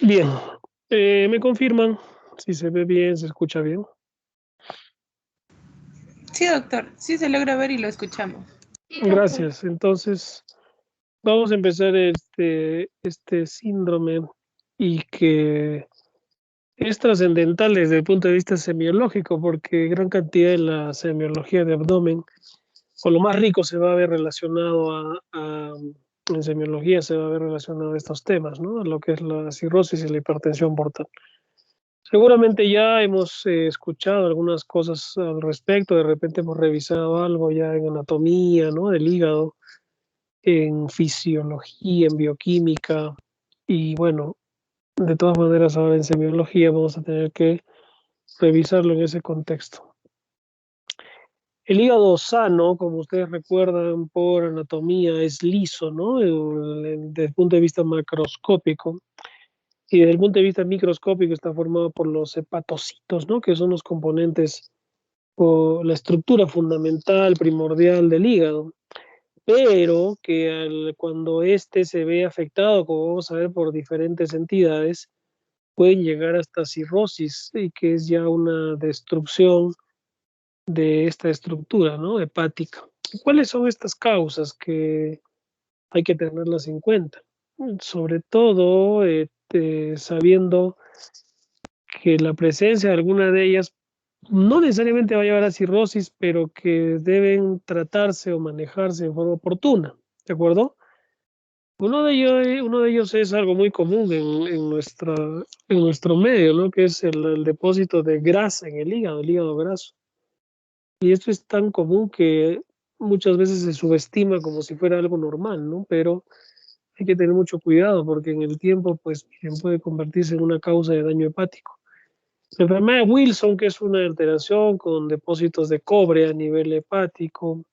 Bien, me confirman si se ve bien, se escucha bien. Sí, doctor, sí se logra ver y lo escuchamos. Gracias. Entonces, vamos a empezar este síndrome y que es trascendental desde el punto de vista semiológico, porque gran cantidad de la semiología de abdomen, o lo más rico se va a ver relacionado en semiología se va a ver relacionado a estos temas, ¿no? A lo que es la cirrosis y la hipertensión portal. Seguramente ya hemos escuchado algunas cosas al respecto, de repente hemos revisado algo ya en anatomía, ¿no? Del hígado, en fisiología, en bioquímica, y bueno, de todas maneras ahora en semiología vamos a tener que revisarlo en ese contexto. El hígado sano, como ustedes recuerdan por anatomía, es liso, ¿no? Desde el punto de vista macroscópico. Y desde el punto de vista microscópico está formado por los hepatocitos, ¿no? Que son los componentes o la estructura fundamental, primordial del hígado, pero que cuando éste se ve afectado, como vamos a ver, por diferentes entidades, pueden llegar hasta cirrosis, y que es ya una destrucción de esta estructura, ¿no? Hepática. ¿Cuáles son estas causas que hay que tenerlas en cuenta? Sobre todo, sabiendo que la presencia de alguna de ellas no necesariamente va a llevar a cirrosis, pero que deben tratarse o manejarse de forma oportuna, ¿de acuerdo? Uno de ellos es algo muy común en nuestro medio, ¿no? Que es el depósito de grasa en el hígado graso. Y esto es tan común que muchas veces se subestima como si fuera algo normal, ¿no? Pero hay que tener mucho cuidado porque en el tiempo, pues, bien, puede convertirse en una causa de daño hepático. La enfermedad de Wilson, que es una alteración con depósitos de cobre a nivel hepático,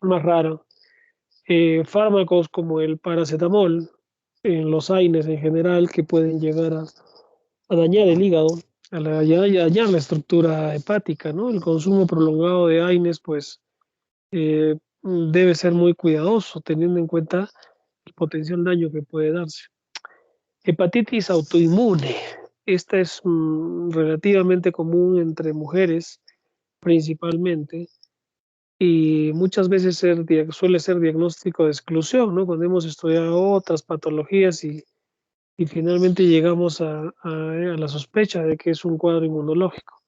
más rara. Fármacos como el paracetamol, los AINES en general, que pueden llegar a dañar el hígado, a dañar la estructura hepática, ¿no? El consumo prolongado de AINES, pues, debe ser muy cuidadoso, teniendo en cuenta el potencial daño que puede darse. Hepatitis autoinmune. Esta es relativamente común entre mujeres principalmente y muchas veces suele ser diagnóstico de exclusión, ¿no? Cuando hemos estudiado otras patologías y finalmente llegamos a la sospecha de que es un cuadro inmunológico.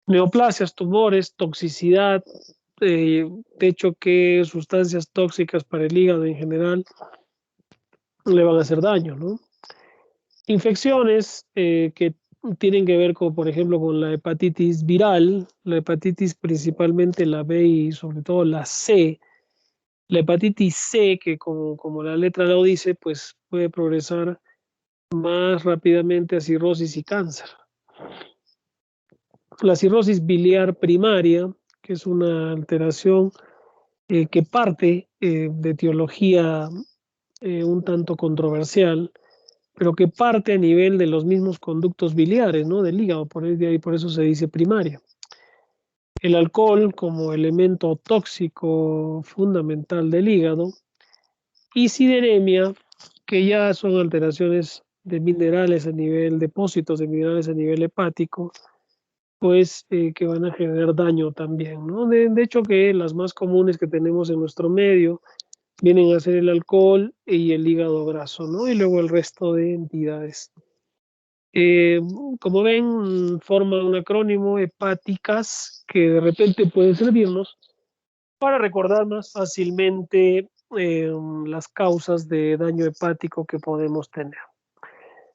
Neoplasias, tumores, toxicidad, de hecho que sustancias tóxicas para el hígado en general le van a hacer daño, ¿no? Infecciones que tienen que ver con, por ejemplo, con la hepatitis viral, la hepatitis principalmente la B y sobre todo la C. La hepatitis C, que como la letra lo dice, pues puede progresar más rápidamente a cirrosis y cáncer. La cirrosis biliar primaria, que es una alteración que parte de etiología un tanto controversial, pero que parte a nivel de los mismos conductos biliares, ¿no? Del hígado, por eso se dice primaria. El alcohol como elemento tóxico fundamental del hígado y sideremia, que ya son alteraciones de minerales a nivel, depósitos de minerales a nivel hepático, pues que van a generar daño también, ¿no? De hecho que las más comunes que tenemos en nuestro medio vienen a ser el alcohol y el hígado graso, ¿no? Y luego el resto de entidades. Eh, Como ven, forma un acrónimo, hepáticas, que de repente puede servirnos para recordar más fácilmente las causas de daño hepático que podemos tener.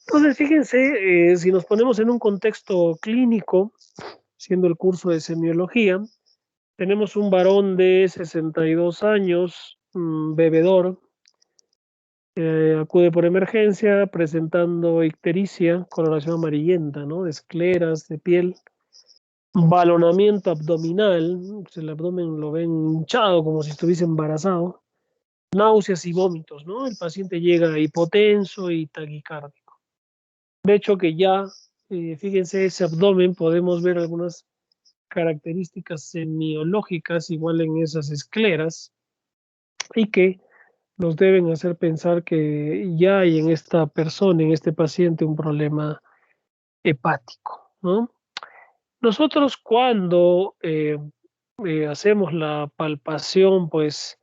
Entonces, fíjense, si nos ponemos en un contexto clínico, siendo el curso de semiología, tenemos un varón de 62 años, bebedor, acude por emergencia presentando ictericia, coloración amarillenta, ¿no? De escleras, de piel, balonamiento abdominal, el abdomen lo ven hinchado como si estuviese embarazado, náuseas y vómitos, ¿no? El paciente llega hipotenso y taquicárdico. De hecho que ya, fíjense, ese abdomen podemos ver algunas características semiológicas igual en esas escleras y que nos deben hacer pensar que ya hay en esta persona, en este paciente, un problema hepático, ¿no? Nosotros cuando hacemos la palpación, pues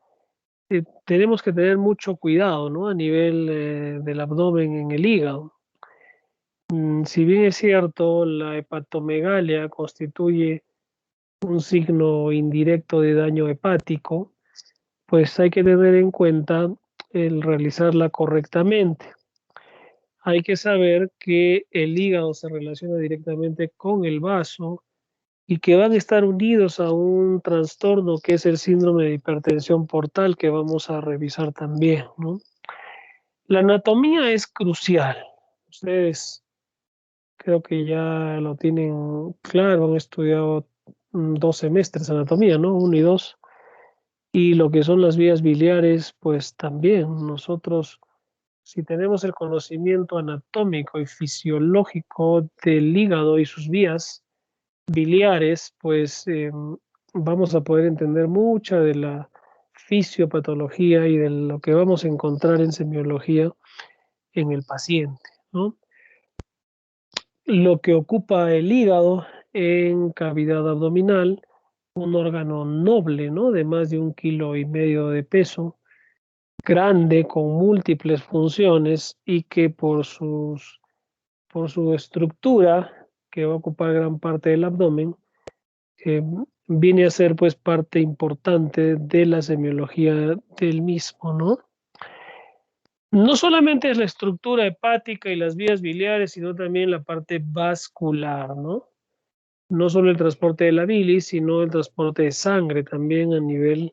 tenemos que tener mucho cuidado, ¿no? A nivel del abdomen en el hígado. Si bien es cierto, la hepatomegalia constituye un signo indirecto de daño hepático, pues hay que tener en cuenta el realizarla correctamente. Hay que saber que el hígado se relaciona directamente con el vaso y que van a estar unidos a un trastorno que es el síndrome de hipertensión portal que vamos a revisar también, ¿no? La anatomía es crucial. Ustedes creo que ya lo tienen claro, han estudiado 2 semestres de anatomía, ¿no? Uno y dos. Y lo que son las vías biliares, pues también nosotros, si tenemos el conocimiento anatómico y fisiológico del hígado y sus vías biliares, pues vamos a poder entender mucha de la fisiopatología y de lo que vamos a encontrar en semiología en el paciente, ¿no? Lo que ocupa el hígado en cavidad abdominal, un órgano noble, ¿no? De más de 1,5 kilos de peso, grande, con múltiples funciones y que por su estructura, que va a ocupar gran parte del abdomen, eh, viene a ser pues parte importante de la semiología del mismo, ¿no? No solamente es la estructura hepática y las vías biliares, sino también la parte vascular, ¿no? No solo el transporte de la bilis, sino el transporte de sangre también a nivel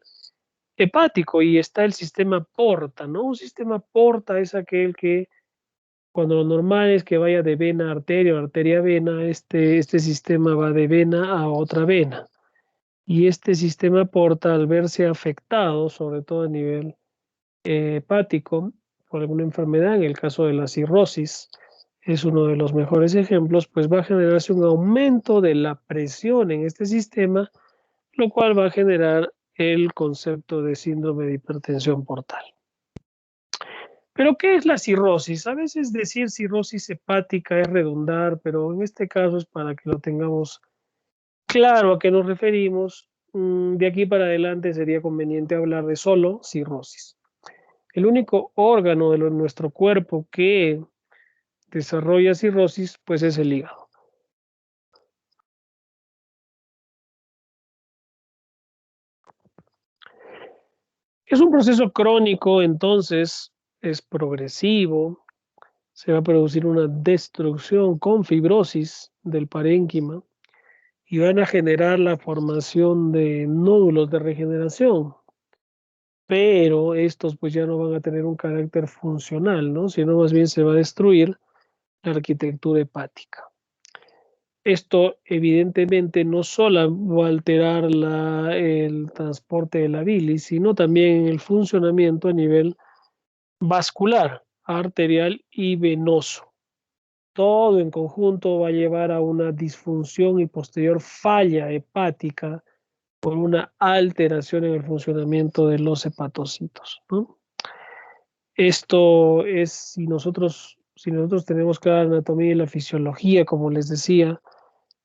hepático. Y está el sistema porta, ¿no? Un sistema porta es aquel que, cuando lo normal es que vaya de vena a arteria o arteria a vena, este sistema va de vena a otra vena. Y este sistema porta, al verse afectado, sobre todo a nivel hepático, por alguna enfermedad, en el caso de la cirrosis, es uno de los mejores ejemplos, pues va a generarse un aumento de la presión en este sistema, lo cual va a generar el concepto de síndrome de hipertensión portal. Pero, ¿qué es la cirrosis? A veces decir cirrosis hepática es redundar, pero en este caso es para que lo tengamos claro a qué nos referimos. De aquí para adelante sería conveniente hablar de solo cirrosis. El único órgano de nuestro cuerpo que desarrolla cirrosis, pues es el hígado. Es un proceso crónico, entonces es progresivo, se va a producir una destrucción con fibrosis del parénquima y van a generar la formación de nódulos de regeneración, pero estos pues ya no van a tener un carácter funcional, ¿no? Sino más bien se va a destruir la arquitectura hepática. Esto evidentemente no solo va a alterar el transporte de la bilis, sino también el funcionamiento a nivel vascular, arterial y venoso. Todo en conjunto va a llevar a una disfunción y posterior falla hepática por una alteración en el funcionamiento de los hepatocitos, ¿no? Esto es, si nosotros tenemos clara la anatomía y la fisiología, como les decía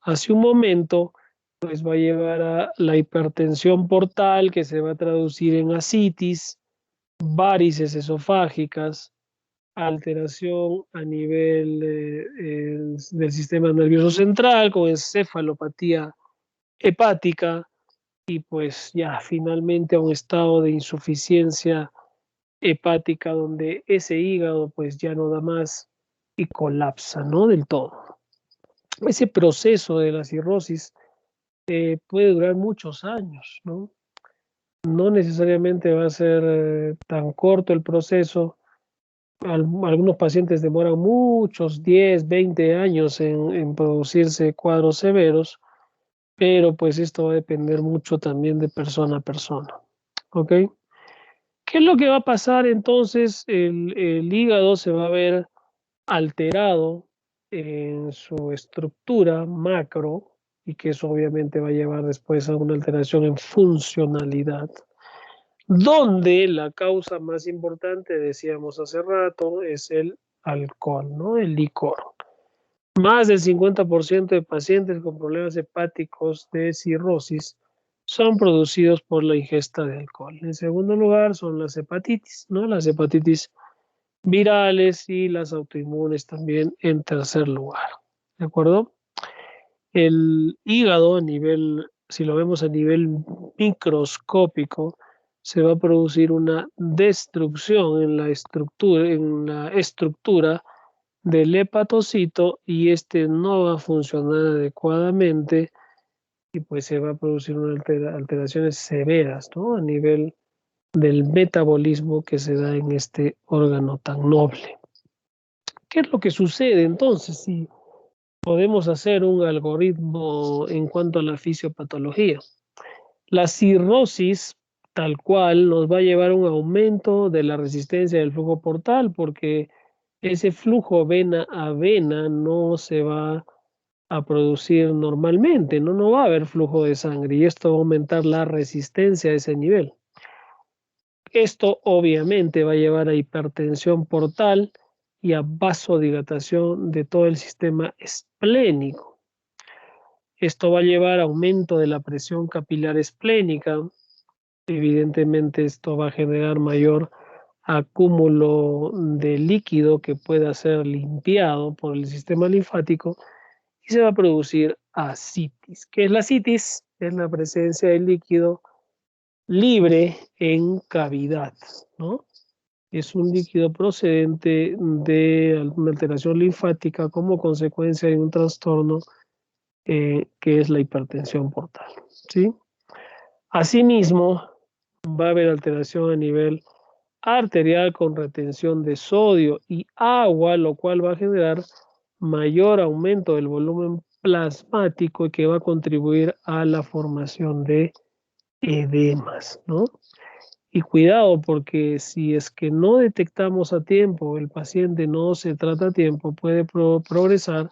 hace un momento, pues va a llevar a la hipertensión portal, que se va a traducir en ascitis, varices esofágicas, alteración a nivel del sistema nervioso central, con encefalopatía hepática y pues ya finalmente a un estado de insuficiencia hepática donde ese hígado pues ya no da más y colapsa, ¿no? Del todo. Ese proceso de la cirrosis puede durar muchos años, ¿no? No necesariamente va a ser tan corto el proceso. Algunos pacientes demoran muchos, 10, 20 años en producirse cuadros severos, pero pues esto va a depender mucho también de persona a persona, ¿ok? ¿Qué es lo que va a pasar entonces? El hígado se va a ver alterado en su estructura macro y que eso obviamente va a llevar después a una alteración en funcionalidad. donde la causa más importante, decíamos hace rato, es el alcohol, ¿no? El licor. Más del 50% de pacientes con problemas hepáticos de cirrosis son producidos por la ingesta de alcohol. En segundo lugar son las hepatitis, ¿no? Las hepatitis virales y las autoinmunes también en tercer lugar. ¿De acuerdo? El hígado a nivel, si lo vemos a nivel microscópico, se va a producir una destrucción en la estructura del hepatocito y este no va a funcionar adecuadamente y pues se va a producir unas alteraciones severas, ¿no? A nivel del metabolismo que se da en este órgano tan noble. ¿Qué es lo que sucede entonces si podemos hacer un algoritmo en cuanto a la fisiopatología? La cirrosis tal cual nos va a llevar a un aumento de la resistencia del flujo portal porque ese flujo vena a vena no se va a producir normalmente, no va a haber flujo de sangre y esto va a aumentar la resistencia a ese nivel. Esto obviamente va a llevar a hipertensión portal y a vasodilatación de todo el sistema esplénico. Esto va a llevar a aumento de la presión capilar esplénica. Evidentemente esto va a generar mayor acúmulo de líquido que pueda ser limpiado por el sistema linfático y se va a producir ascitis. ¿Qué es la ascitis? Es la presencia de líquido libre en cavidad, ¿no? Es un líquido procedente de alguna alteración linfática como consecuencia de un trastorno que es la hipertensión portal, ¿sí? Asimismo, va a haber alteración a nivel arterial con retención de sodio y agua, lo cual va a generar mayor aumento del volumen plasmático y que va a contribuir a la formación de edemas, ¿no? Y cuidado porque si es que no detectamos a tiempo, el paciente no se trata a tiempo, puede progresar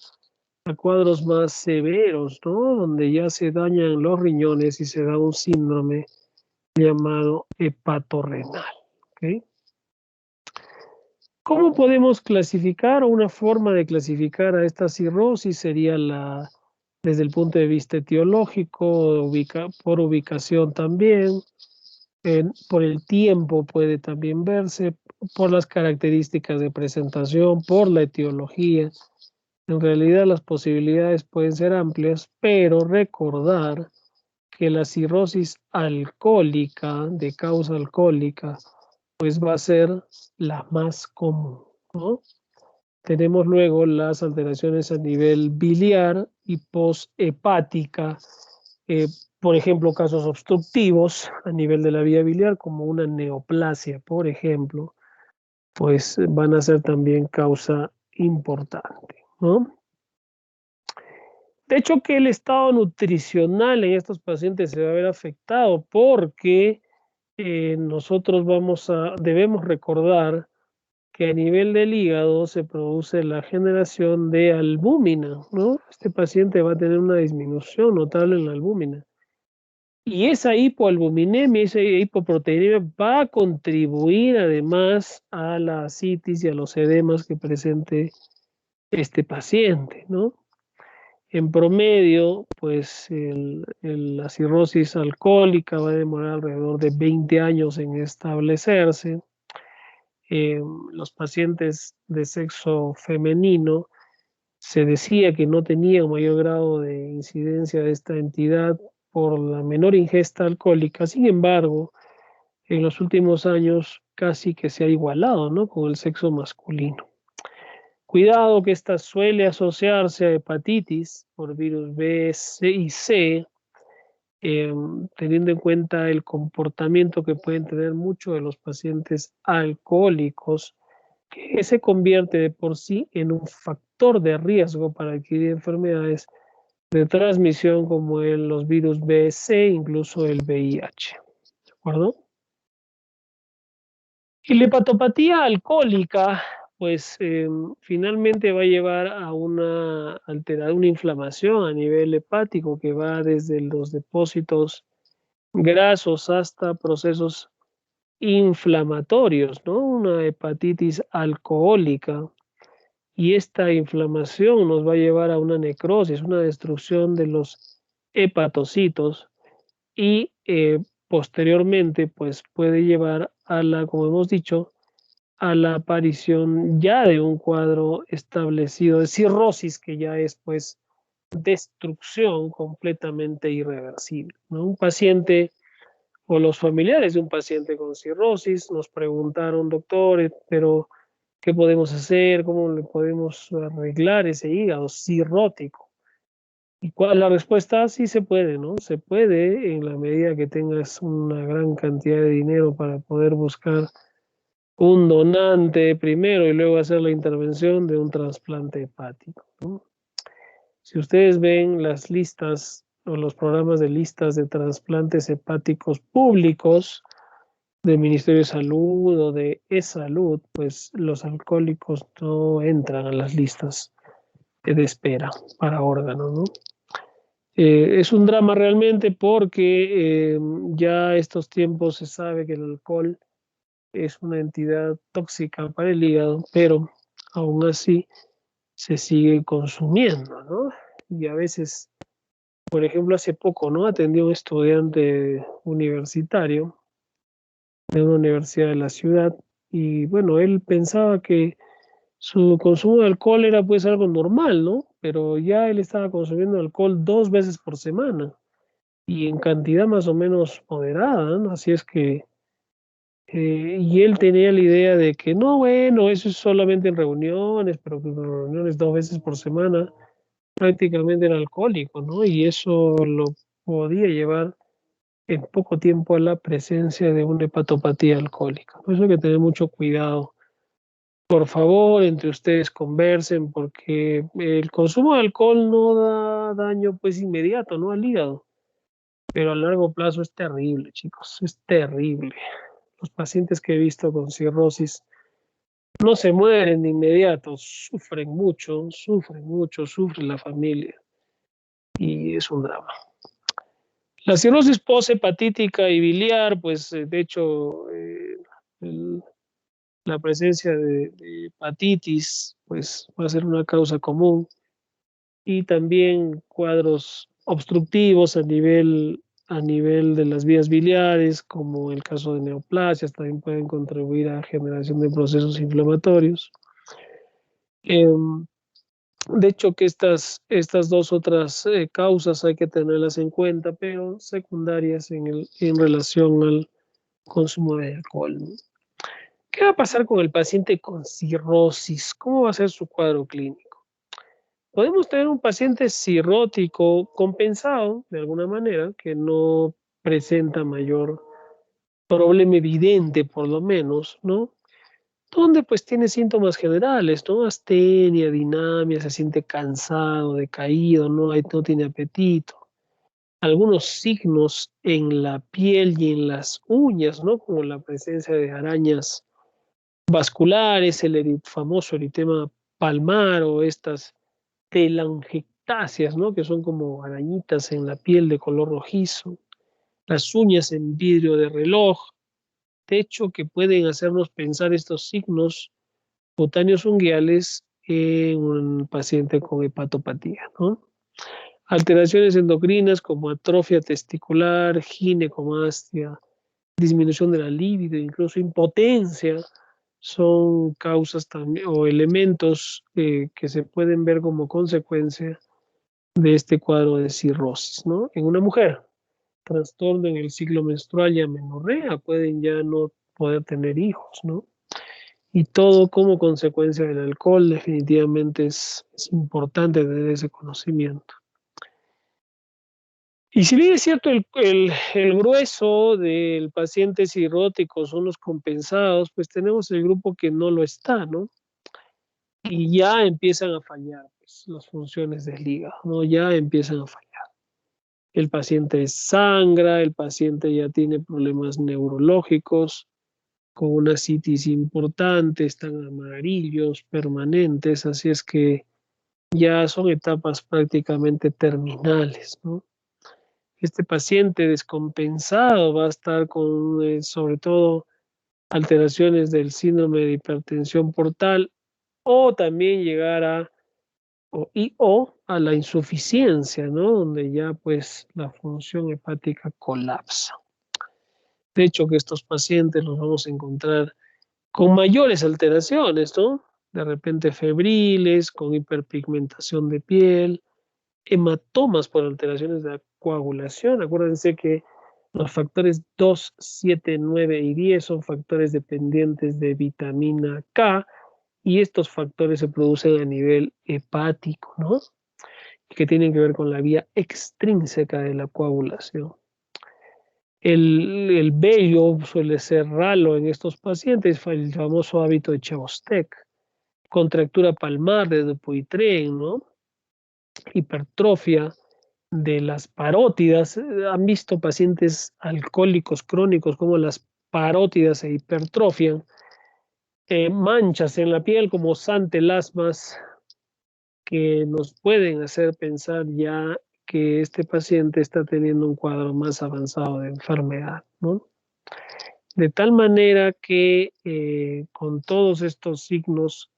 a cuadros más severos, ¿no? Donde ya se dañan los riñones y se da un síndrome llamado hepatorrenal, ¿ok? ¿Cómo podemos clasificar o una forma de clasificar a esta cirrosis sería desde el punto de vista etiológico, por ubicación también, por el tiempo puede también verse, por las características de presentación, por la etiología? En realidad las posibilidades pueden ser amplias, pero recordar que la cirrosis alcohólica, de causa alcohólica, pues va a ser la más común, ¿no? Tenemos luego las alteraciones a nivel biliar y posthepática, por ejemplo, casos obstructivos a nivel de la vía biliar, como una neoplasia, por ejemplo, pues van a ser también causa importante, ¿no? De hecho, que el estado nutricional en estos pacientes se va a ver afectado porque nosotros debemos recordar que a nivel del hígado se produce la generación de albúmina, ¿no? Este paciente va a tener una disminución notable en la albúmina. Y esa hipoalbuminemia, esa hipoproteinemia va a contribuir además a la ascitis y a los edemas que presente este paciente, ¿no? En promedio, pues la cirrosis alcohólica va a demorar alrededor de 20 años en establecerse. Los pacientes de sexo femenino se decía que no tenían mayor grado de incidencia de esta entidad por la menor ingesta alcohólica. Sin embargo, en los últimos años casi que se ha igualado, ¿no?, con el sexo masculino. Cuidado que esta suele asociarse a hepatitis por virus B, C y C, teniendo en cuenta el comportamiento que pueden tener muchos de los pacientes alcohólicos, que se convierte de por sí en un factor de riesgo para adquirir enfermedades de transmisión como los virus B, C, incluso el VIH. ¿De acuerdo? Y la hepatopatía alcohólica, pues finalmente va a llevar a una inflamación a nivel hepático que va desde los depósitos grasos hasta procesos inflamatorios, ¿no? Una hepatitis alcohólica. Y esta inflamación nos va a llevar a una necrosis, una destrucción de los hepatocitos y posteriormente pues puede llevar a la, como hemos dicho, a la aparición ya de un cuadro establecido de cirrosis que ya es pues destrucción completamente irreversible, ¿no? Un paciente o los familiares de un paciente con cirrosis nos preguntaron, doctor, pero ¿qué podemos hacer? ¿Cómo le podemos arreglar ese hígado cirrótico? ¿Y cuál es la respuesta? Sí se puede, ¿no? Se puede en la medida que tengas una gran cantidad de dinero para poder buscar un donante primero y luego hacer la intervención de un trasplante hepático, ¿no? Si ustedes ven las listas o los programas de listas de trasplantes hepáticos públicos del Ministerio de Salud o de e-Salud, pues los alcohólicos no entran a las listas de espera para órganos, ¿no? Es un drama realmente porque ya estos tiempos se sabe que el alcohol es una entidad tóxica para el hígado, pero aún así se sigue consumiendo, ¿no? Y a veces, por ejemplo, hace poco, ¿no? Atendí a un estudiante universitario de una universidad de la ciudad y bueno, él pensaba que su consumo de alcohol era pues algo normal, ¿no? Pero ya él estaba consumiendo alcohol 2 veces por semana y en cantidad más o menos moderada, ¿no? Así es que, y él tenía la idea de que no, bueno, eso es solamente en reuniones, pero que en reuniones 2 veces por semana prácticamente era alcohólico, ¿no? Y eso lo podía llevar en poco tiempo a la presencia de una hepatopatía alcohólica. Por eso hay que tener mucho cuidado. Por favor, entre ustedes conversen, porque el consumo de alcohol no da daño pues inmediato, ¿no? Al hígado, pero a largo plazo es terrible, chicos, es terrible. Los pacientes que he visto con cirrosis no se mueren de inmediato, sufre la familia y es un drama. La cirrosis poshepatítica y biliar, pues de hecho el- la presencia de hepatitis pues va a ser una causa común y también cuadros obstructivos a nivel de las vías biliares, como el caso de neoplasias, también pueden contribuir a generación de procesos inflamatorios. De hecho, que estas dos otras causas hay que tenerlas en cuenta, pero secundarias en relación al consumo de alcohol, ¿no? ¿Qué va a pasar con el paciente con cirrosis? ¿Cómo va a ser su cuadro clínico? Podemos tener un paciente cirrótico compensado, de alguna manera, que no presenta mayor problema evidente, por lo menos, ¿no? Donde pues tiene síntomas generales, ¿no? Astenia, dinamia, se siente cansado, decaído, no tiene apetito. Algunos signos en la piel y en las uñas, ¿no? Como la presencia de arañas vasculares, el famoso eritema palmar o estas telangiectasias, ¿no? Que son como arañitas en la piel de color rojizo, las uñas en vidrio de reloj, de hecho que pueden hacernos pensar estos signos cutáneos unguiales en un paciente con hepatopatía, ¿no? Alteraciones endocrinas como atrofia testicular, ginecomastia, disminución de la libido, incluso impotencia, son causas también o elementos que se pueden ver como consecuencia de este cuadro de cirrosis, ¿no? En una mujer, trastorno en el ciclo menstrual y amenorrea pueden ya no poder tener hijos, ¿no? Y todo como consecuencia del alcohol, definitivamente es importante tener ese conocimiento. Y si bien es cierto, el grueso del paciente cirrótico son los compensados, pues tenemos el grupo que no lo está, ¿no? Y ya empiezan a fallar pues, las funciones del hígado, ¿no? Ya empiezan a fallar. El paciente sangra, el paciente ya tiene problemas neurológicos, con una citis importante, están amarillos, permanentes, así es que ya son etapas prácticamente terminales, ¿no? Este paciente descompensado va a estar con, sobre todo, alteraciones del síndrome de hipertensión portal o también llegar a o a la insuficiencia, ¿no? Donde ya pues la función hepática colapsa. De hecho, que estos pacientes los vamos a encontrar con mayores alteraciones, ¿no? De repente febriles, con hiperpigmentación de piel, hematomas por alteraciones de la coagulación. Acuérdense que los factores 2, 7, 9 y 10 son factores dependientes de vitamina K y estos factores se producen a nivel hepático, ¿no? Que tienen que ver con la vía extrínseca de la coagulación. El vello suele ser ralo en estos pacientes, el famoso hábito de Chebostek, contractura palmar de Dupuytren, ¿no? Hipertrofia de las parótidas. Han visto pacientes alcohólicos crónicos como las parótidas se hipertrofian. Manchas en la piel como santelasmas que nos pueden hacer pensar ya que este paciente está teniendo un cuadro más avanzado de enfermedad, ¿no? De tal manera que con todos estos signos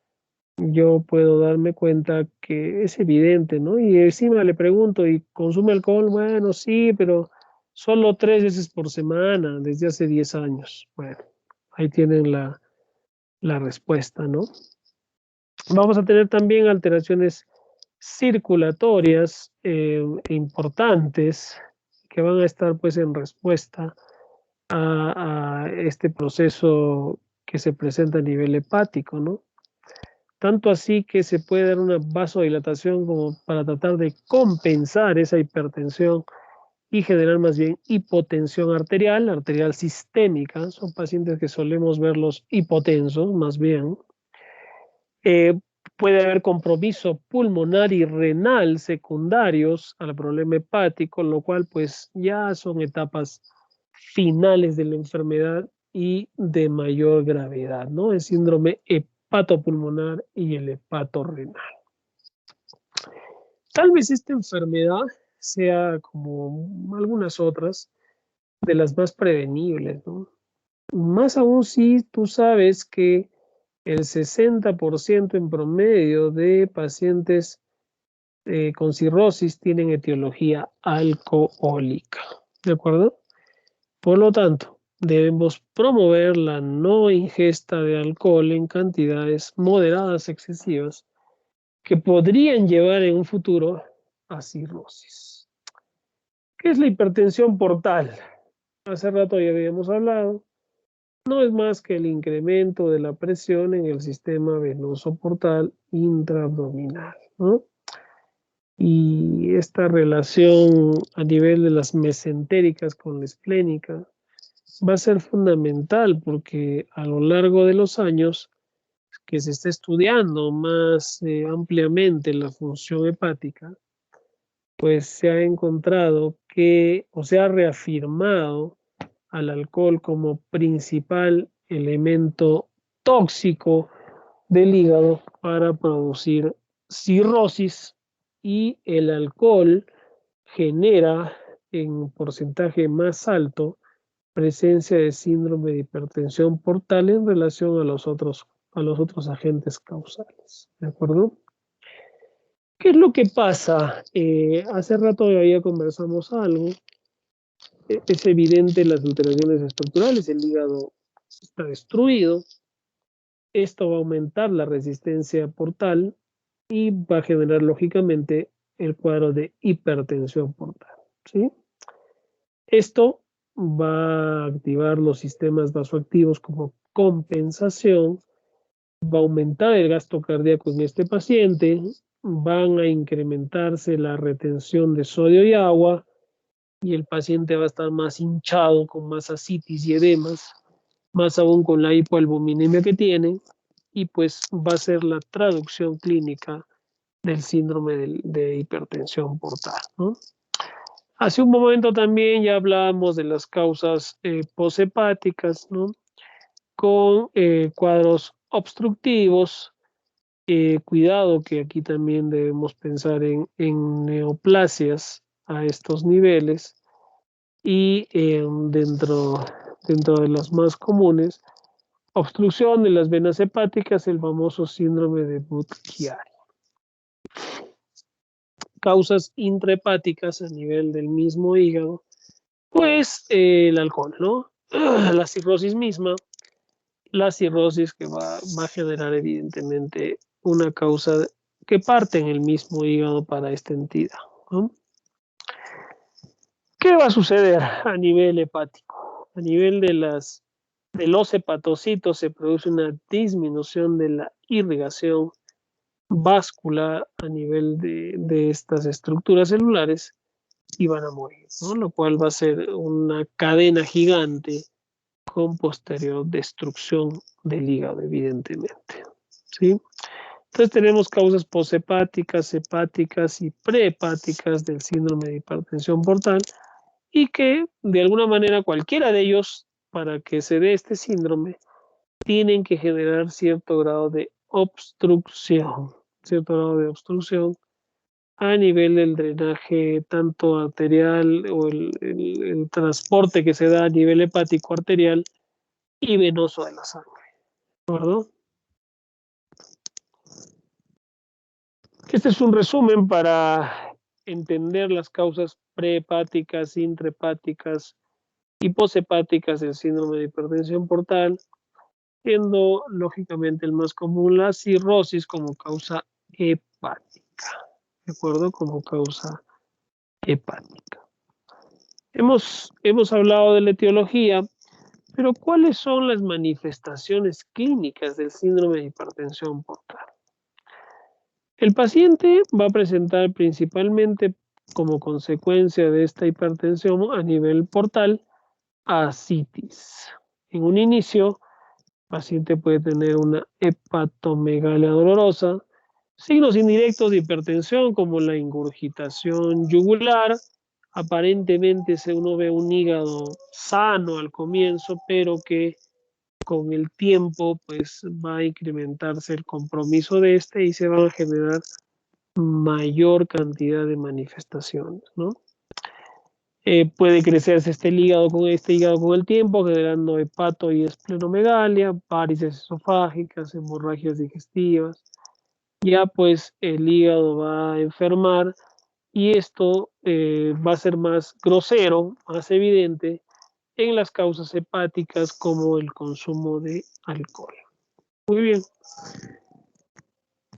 yo puedo darme cuenta que es evidente, ¿no? Y encima le pregunto, ¿y consume alcohol? Bueno, sí, pero solo 3 veces por semana desde hace 10 años. Bueno, ahí tienen la respuesta, ¿no? Vamos a tener también alteraciones circulatorias importantes que van a estar pues en respuesta a este proceso que se presenta a nivel hepático, ¿no? Tanto así que se puede dar una vasodilatación como para tratar de compensar esa hipertensión y generar más bien hipotensión arterial, arterial sistémica. Son pacientes que solemos verlos hipotensos más bien. Puede haber compromiso pulmonar y renal secundarios al problema hepático, lo cual pues ya son etapas finales de la enfermedad y de mayor gravedad, ¿no? El síndrome hepatopulmonar y el hepatorrenal. Tal vez esta enfermedad sea como algunas otras de las más prevenibles, ¿no? Más aún si tú sabes que el 60% en promedio de pacientes con cirrosis tienen etiología alcohólica, ¿de acuerdo? Por lo tanto, debemos promover la no ingesta de alcohol en cantidades moderadas excesivas que podrían llevar en un futuro a cirrosis. ¿Qué es la hipertensión portal? Hace rato ya habíamos hablado. No es más que el incremento de la presión en el sistema venoso portal intraabdominal, ¿no? Y esta relación a nivel de las mesentéricas con la esplénica va a ser fundamental porque a lo largo de los años que se está estudiando más ampliamente la función hepática, pues se ha encontrado que, o se ha reafirmado al alcohol como principal elemento tóxico del hígado para producir cirrosis y el alcohol genera en porcentaje más alto presencia de síndrome de hipertensión portal en relación a los otros agentes causales. ¿De acuerdo? ¿Qué es lo que pasa? Hace rato ya conversamos algo. Es evidente las alteraciones estructurales, el hígado está destruido, esto va a aumentar la resistencia portal y va a generar lógicamente el cuadro de hipertensión portal, ¿sí? Esto va a activar los sistemas vasoactivos como compensación, va a aumentar el gasto cardíaco en este paciente, van a incrementarse la retención de sodio y agua, y el paciente va a estar más hinchado, con más ascitis y edemas, más aún con la hipoalbuminemia que tiene, y pues va a ser la traducción clínica del síndrome de hipertensión portal, ¿no? Hace un momento también ya hablábamos de las causas poshepáticas, ¿no? Con cuadros obstructivos. Cuidado que aquí también debemos pensar en neoplasias a estos niveles y dentro de las más comunes obstrucción de las venas hepáticas, el famoso síndrome de Budd-Chiari. Causas intrahepáticas a nivel del mismo hígado, pues el alcohol, ¿no? La cirrosis misma, la cirrosis que va a generar evidentemente una causa que parte en el mismo hígado para esta entidad, ¿no? ¿Qué va a suceder a nivel hepático? A nivel de los hepatocitos se produce una disminución de la irrigación vascular a nivel de estas estructuras celulares y van a morir, ¿no? Lo cual va a ser una cadena gigante con posterior destrucción del hígado, evidentemente, ¿sí? Entonces tenemos causas poshepáticas, hepáticas y prehepáticas del síndrome de hipertensión portal y que de alguna manera cualquiera de ellos, para que se dé este síndrome, tienen que generar cierto grado de obstrucción a nivel del drenaje tanto arterial o el transporte que se da a nivel hepático arterial y venoso de la sangre, ¿de acuerdo? Este es un resumen para entender las causas prehepáticas, intrahepáticas y poshepáticas del síndrome de hipertensión portal, siendo lógicamente el más común la cirrosis como causa hepática, ¿de acuerdo? Como causa hepática. Hemos hablado de la etiología, pero ¿cuáles son las manifestaciones clínicas del síndrome de hipertensión portal? El paciente va a presentar principalmente como consecuencia de esta hipertensión a nivel portal ascitis. En un inicio, el paciente puede tener una hepatomegalia dolorosa, signos indirectos de hipertensión como la ingurgitación yugular. Aparentemente uno ve un hígado sano al comienzo, pero que con el tiempo pues va a incrementarse el compromiso de este y se van a generar mayor cantidad de manifestaciones, ¿no? Puede crecerse este hígado con el tiempo, generando hepato y esplenomegalia, varices esofágicas, hemorragias digestivas. Ya pues el hígado va a enfermar y esto va a ser más grosero, más evidente en las causas hepáticas como el consumo de alcohol. Muy bien.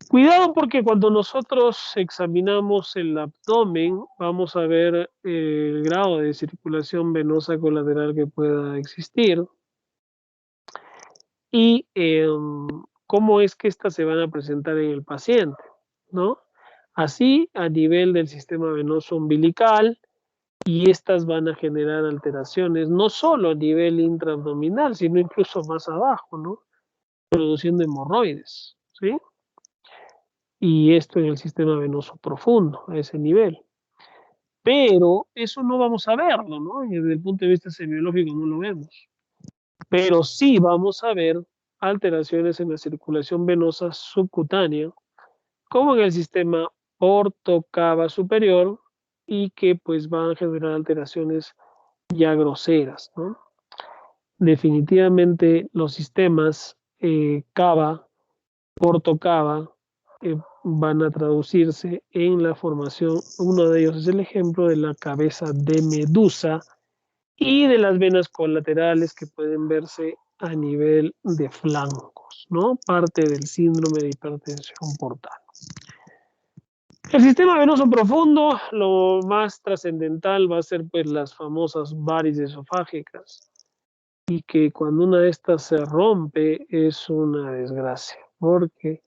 Cuidado porque cuando nosotros examinamos el abdomen, vamos a ver el grado de circulación venosa colateral que pueda existir y cómo es que estas se van a presentar en el paciente, ¿no? Así, a nivel del sistema venoso umbilical, y estas van a generar alteraciones no solo a nivel intraabdominal, sino incluso más abajo, ¿no? Produciendo hemorroides, ¿sí? Y esto en el sistema venoso profundo, a ese nivel. Pero eso no vamos a verlo, ¿no? Y desde el punto de vista semiológico no lo vemos. Pero sí vamos a ver alteraciones en la circulación venosa subcutánea, como en el sistema portocava superior, y que pues van a generar alteraciones ya groseras, ¿no? Definitivamente los sistemas cava, portocava, van a traducirse en la formación, uno de ellos es el ejemplo de la cabeza de medusa y de las venas colaterales que pueden verse a nivel de flancos, ¿no? Parte del síndrome de hipertensión portal. El sistema venoso profundo, lo más trascendental va a ser pues las famosas varices esofágicas y que cuando una de estas se rompe es una desgracia porque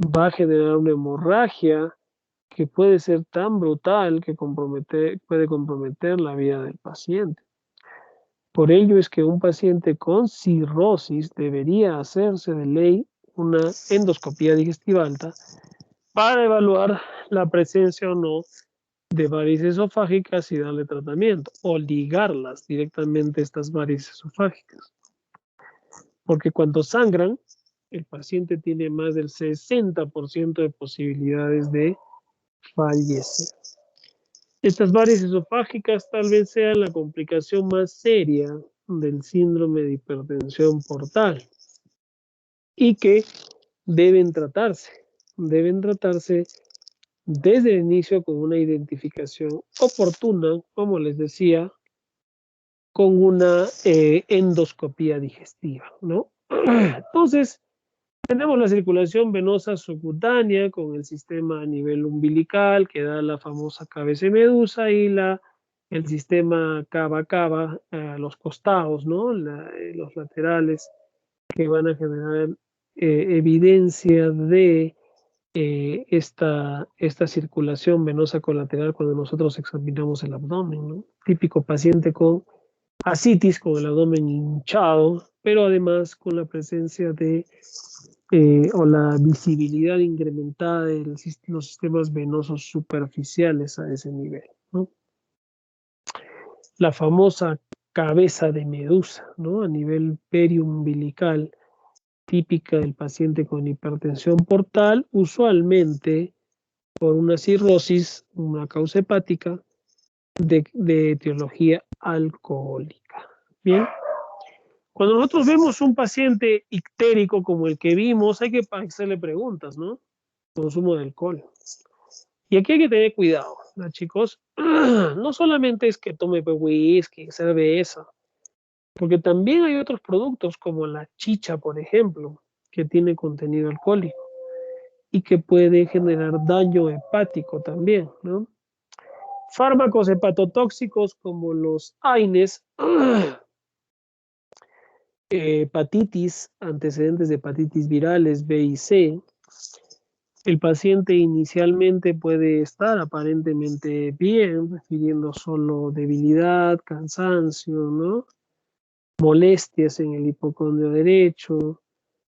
va a generar una hemorragia que puede ser tan brutal que puede comprometer la vida del paciente. Por ello es que un paciente con cirrosis debería hacerse de ley una endoscopía digestiva alta para evaluar la presencia o no de varices esofágicas y darle tratamiento o ligarlas directamente a estas varices esofágicas. Porque cuando sangran, el paciente tiene más del 60% de posibilidades de fallecer. Estas varices esofágicas tal vez sean la complicación más seria del síndrome de hipertensión portal. y que deben tratarse desde el inicio con una identificación oportuna, como les decía, con una endoscopía digestiva, ¿no? Entonces, tenemos la circulación venosa subcutánea con el sistema a nivel umbilical que da la famosa cabeza de medusa y el sistema cava-cava a los costados, ¿no? Los laterales que van a generar evidencia de esta circulación venosa colateral cuando nosotros examinamos el abdomen, ¿no? Típico paciente con ascitis, con el abdomen hinchado, pero además con la presencia de o la visibilidad incrementada de los sistemas venosos superficiales a ese nivel, ¿no? La famosa cabeza de medusa, ¿no? A nivel periumbilical, típica del paciente con hipertensión portal, usualmente por una cirrosis, una causa hepática de etiología alcohólica. Bien. Cuando nosotros vemos un paciente ictérico como el que vimos, hay que hacerle preguntas, ¿no? Consumo de alcohol. Y aquí hay que tener cuidado, ¿no, chicos? No solamente es que tome whisky, cerveza, porque también hay otros productos como la chicha, por ejemplo, que tiene contenido alcohólico y que puede generar daño hepático también, ¿no? Fármacos hepatotóxicos como los AINES, hepatitis, antecedentes de hepatitis virales B y C. El paciente inicialmente puede estar aparentemente bien, refiriendo solo debilidad, cansancio, ¿no? Molestias en el hipocondrio derecho,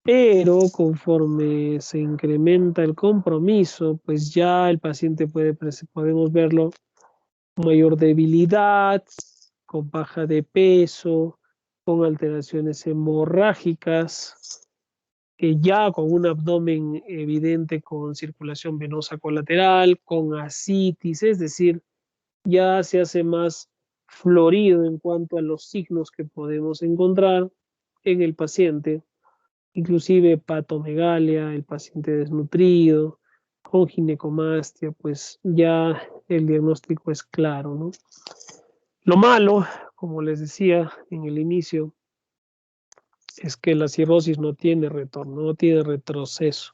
pero conforme se incrementa el compromiso, pues ya el paciente podemos verlo con mayor debilidad, con baja de peso, con alteraciones hemorrágicas, ya con un abdomen evidente con circulación venosa colateral, con ascitis, es decir, ya se hace más florido en cuanto a los signos que podemos encontrar en el paciente, inclusive hepatomegalia, el paciente desnutrido, con ginecomastia, pues ya el diagnóstico es claro, ¿no? Lo malo, como les decía en el inicio, es que la cirrosis no tiene retorno, no tiene retroceso.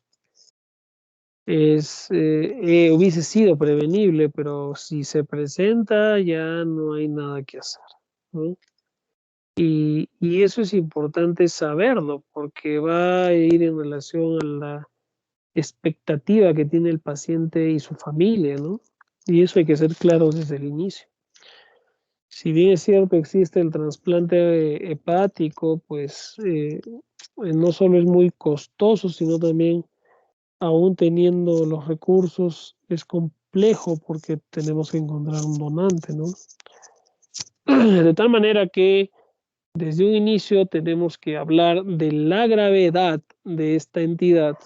Hubiese sido prevenible, pero si se presenta ya no hay nada que hacer, ¿no? Y eso es importante saberlo porque va a ir en relación a la expectativa que tiene el paciente y su familia, ¿no? Y eso hay que ser claros desde el inicio. Si bien es cierto existe el trasplante hepático, pues no solo es muy costoso, sino también aún teniendo los recursos es complejo porque tenemos que encontrar un donante, ¿no? De tal manera que desde un inicio tenemos que hablar de la gravedad de esta entidad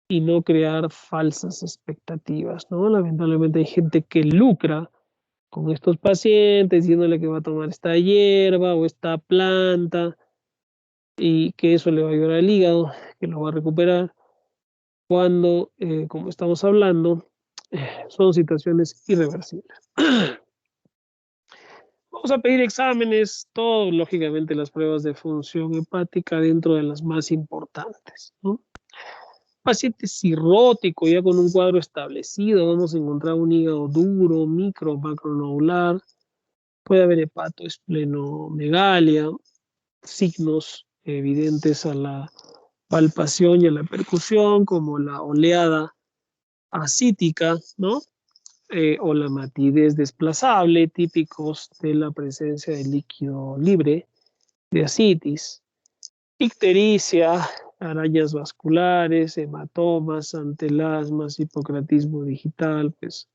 y no crear falsas expectativas, ¿no? Lamentablemente hay gente que lucra con estos pacientes diciéndole que va a tomar esta hierba o esta planta y que eso le va a ayudar al hígado, que lo va a recuperar, cuando, como estamos hablando, son situaciones irreversibles. Vamos a pedir exámenes, todo, lógicamente las pruebas de función hepática dentro de las más importantes, ¿no? Paciente cirrótico, ya con un cuadro establecido, vamos a encontrar un hígado duro, micro, macronodular, puede haber hepatoesplenomegalia, signos evidentes a la palpación y a la percusión, como la oleada ascítica, ¿no? O la matidez desplazable, típicos de la presencia de líquido libre, de ascitis, ictericia, arañas vasculares, hematomas, antelasmas, hipocratismo digital, pues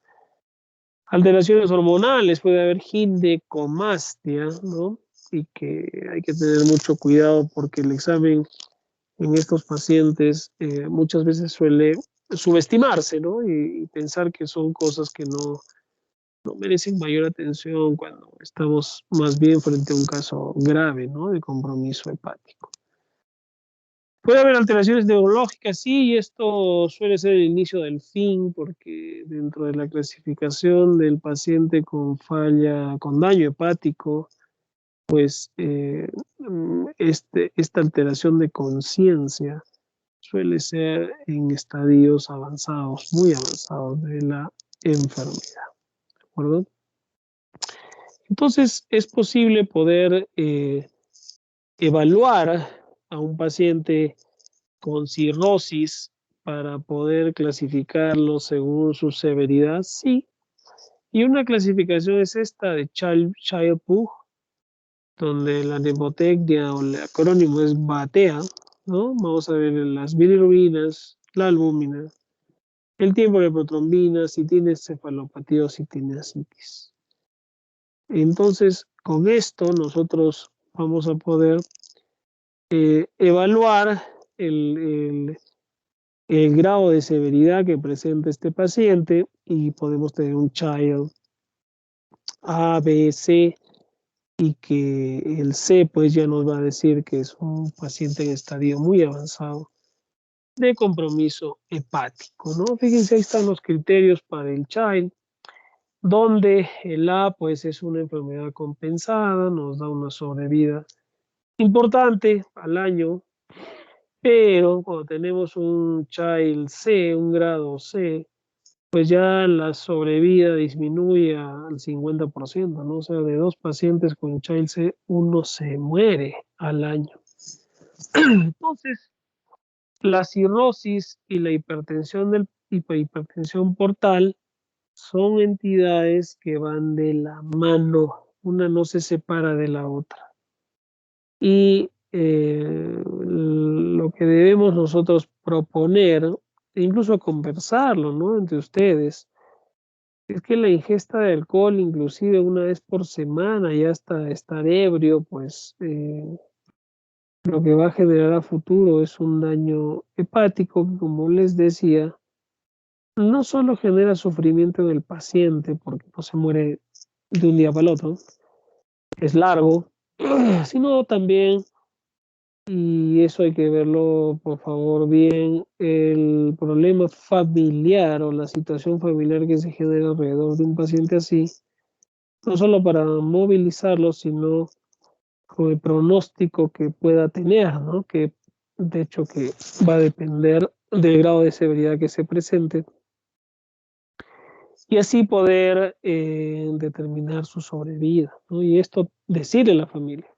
alteraciones hormonales, puede haber ginecomastia, ¿no? Y que hay que tener mucho cuidado porque el examen en estos pacientes muchas veces suele subestimarse, ¿no? Y pensar que son cosas que no merecen mayor atención cuando estamos más bien frente a un caso grave, ¿no? De compromiso hepático. Puede haber alteraciones neurológicas, sí, y esto suele ser el inicio del fin, porque dentro de la clasificación del paciente con falla, con daño hepático, pues esta alteración de conciencia suele ser en estadios avanzados, muy avanzados de la enfermedad, ¿de acuerdo? Entonces, es posible poder evaluar a un paciente con cirrosis para poder clasificarlo según su severidad, sí. Y una clasificación es esta de Child-Pugh, donde la mnemotecnia o el acrónimo es BATEA, ¿no? Vamos a ver las bilirrubinas, la albúmina, el tiempo de protrombina, si tiene cefalopatía o si tiene ascitis. Entonces, con esto nosotros vamos a poder evaluar el grado de severidad que presenta este paciente y podemos tener un child A, B, C y que el C pues ya nos va a decir que es un paciente en estadio muy avanzado de compromiso hepático, ¿no? Fíjense, ahí están los criterios para el child, donde el A pues es una enfermedad compensada, nos da una sobrevida importante al año, pero cuando tenemos un child C, un grado C, pues ya la sobrevida disminuye al 50%, ¿no? O sea, de 2 pacientes con Child C, 1 se muere al año. Entonces, la cirrosis y la hipertensión portal son entidades que van de la mano, una no se separa de la otra. Y lo que debemos nosotros proponer, e incluso conversarlo, ¿no? Entre ustedes, es que la ingesta de alcohol, inclusive una vez por semana, y hasta estar ebrio, pues lo que va a generar a futuro es un daño hepático que, como les decía, no solo genera sufrimiento en el paciente, porque no se muere de un día para el otro, es largo, sino también, y eso hay que verlo por favor bien, el problema familiar o la situación familiar que se genera alrededor de un paciente así, no solo para movilizarlo, sino con el pronóstico que pueda tener, ¿no? Que de hecho que va a depender del grado de severidad que se presente y así poder determinar su sobrevida, ¿no? Y esto decirle a la familia.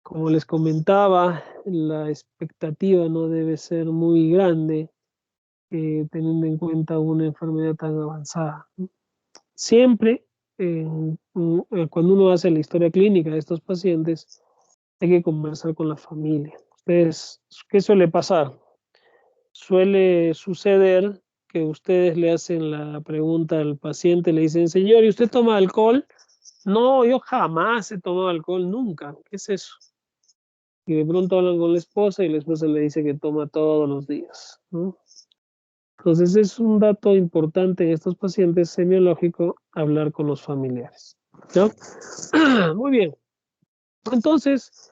Como les comentaba, la expectativa no debe ser muy grande teniendo en cuenta una enfermedad tan avanzada, ¿no? Siempre, cuando uno hace la historia clínica de estos pacientes, hay que conversar con la familia. Ustedes, ¿qué suele pasar? Suele suceder que ustedes le hacen la pregunta al paciente, le dicen, señor, ¿y usted toma alcohol? No, yo jamás he tomado alcohol, nunca. ¿Qué es eso? Y de pronto hablan con la esposa le dice que toma todos los días, ¿no? Entonces es un dato importante en estos pacientes semiológico hablar con los familiares, ¿no? Muy bien. Entonces,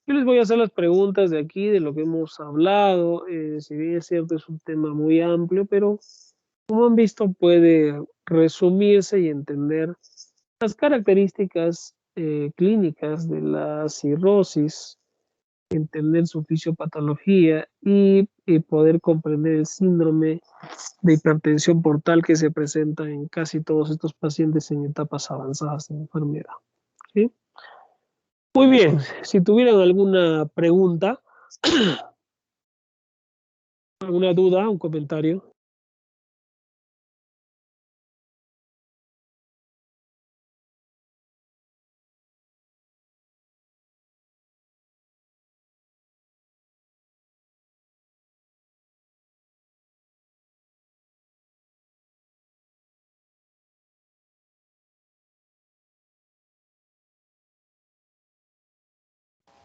yo les voy a hacer las preguntas de aquí, de lo que hemos hablado. Si bien es cierto, es un tema muy amplio, pero como han visto, puede resumirse y entender las características clínicas de la cirrosis, entender su fisiopatología y poder comprender el síndrome de hipertensión portal que se presenta en casi todos estos pacientes en etapas avanzadas de enfermedad, ¿sí? Muy bien, si tuvieran alguna pregunta, alguna duda, un comentario.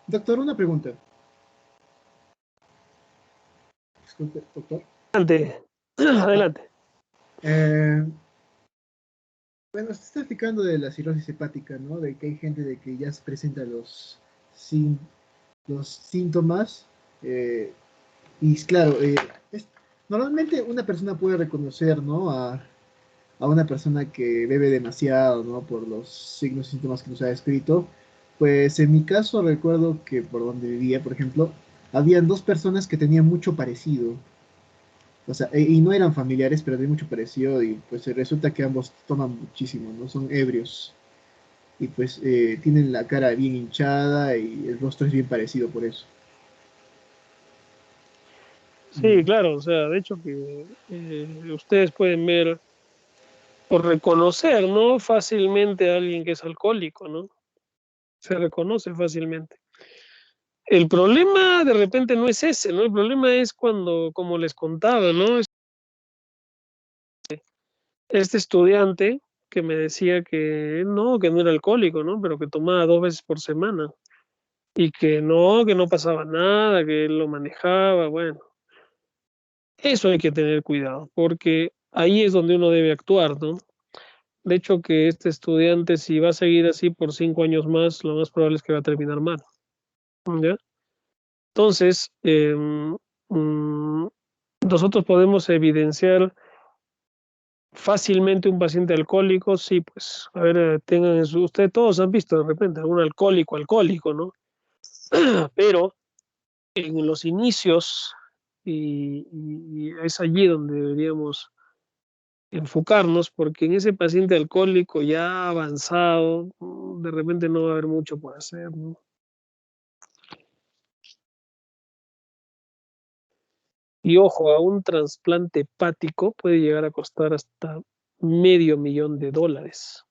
Doctor, una pregunta. Disculpe, doctor. Adelante, adelante. Eh, bueno, usted está explicando de la cirrosis hepática, ¿no? De que hay gente de que ya se presenta los síntomas Y claro, normalmente una persona puede reconocer, ¿no? A una persona que bebe demasiado, ¿no? Por los signos y síntomas que nos ha escrito. Pues en mi caso recuerdo que por donde vivía, por ejemplo, habían dos personas que tenían mucho parecido. O sea, y no eran familiares, pero tenían mucho parecido y pues resulta que ambos toman muchísimo, ¿no? Son ebrios y pues tienen la cara bien hinchada y el rostro es bien parecido por eso. Sí, claro, o sea, de hecho que ustedes pueden ver o reconocer, ¿no? Fácilmente a alguien que es alcohólico, ¿no? Se reconoce fácilmente. El problema de repente no es ese, ¿no? El problema es cuando, como les contaba, ¿no? Este estudiante que me decía que no era alcohólico, ¿no? Pero que tomaba 2 veces por semana y que no pasaba nada, que él lo manejaba, bueno, eso hay que tener cuidado, porque ahí es donde uno debe actuar, ¿no? De hecho, que este estudiante, si va a seguir así por 5 años más, lo más probable es que va a terminar mal, ¿ya? Entonces, nosotros podemos evidenciar fácilmente un paciente alcohólico, sí, pues, a ver, tengan ustedes todos han visto de repente algún alcohólico, ¿no? Pero en los inicios, y es allí donde deberíamos enfocarnos, porque en ese paciente alcohólico ya avanzado, de repente no va a haber mucho por hacer, ¿no? Y ojo, a un trasplante hepático puede llegar a costar hasta $500,000.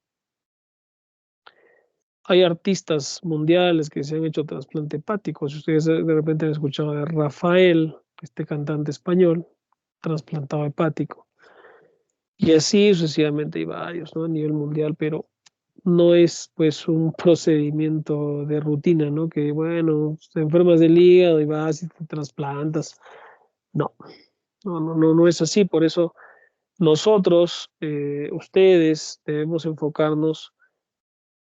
Hay artistas mundiales que se han hecho trasplante hepático. Si ustedes de repente han escuchado de Rafael, este cantante español, trasplantado hepático. Y así sucesivamente hay varios, ¿no? A nivel mundial, pero no es pues un procedimiento de rutina, ¿no? Que bueno, te enfermas del hígado y vas y te trasplantas. No, no es así. Por eso nosotros, ustedes, debemos enfocarnos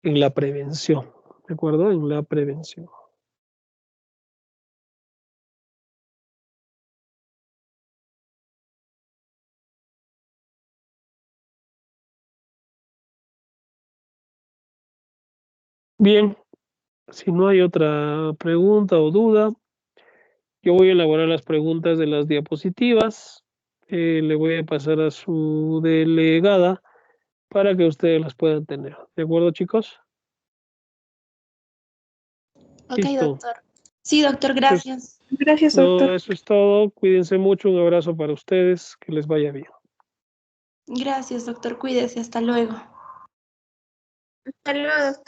en la prevención, ¿de acuerdo? En la prevención. Bien, si no hay otra pregunta o duda, yo voy a elaborar las preguntas de las diapositivas. Le voy a pasar a su delegada para que ustedes las puedan tener. ¿De acuerdo, chicos? Ok, Listo. doctor. Sí, doctor, Eso es, gracias. Gracias, no, doctor. eso es todo. Cuídense mucho. Un abrazo para ustedes. Que les vaya bien. Gracias, doctor. Cuídese. Hasta luego. Hasta luego, doctor.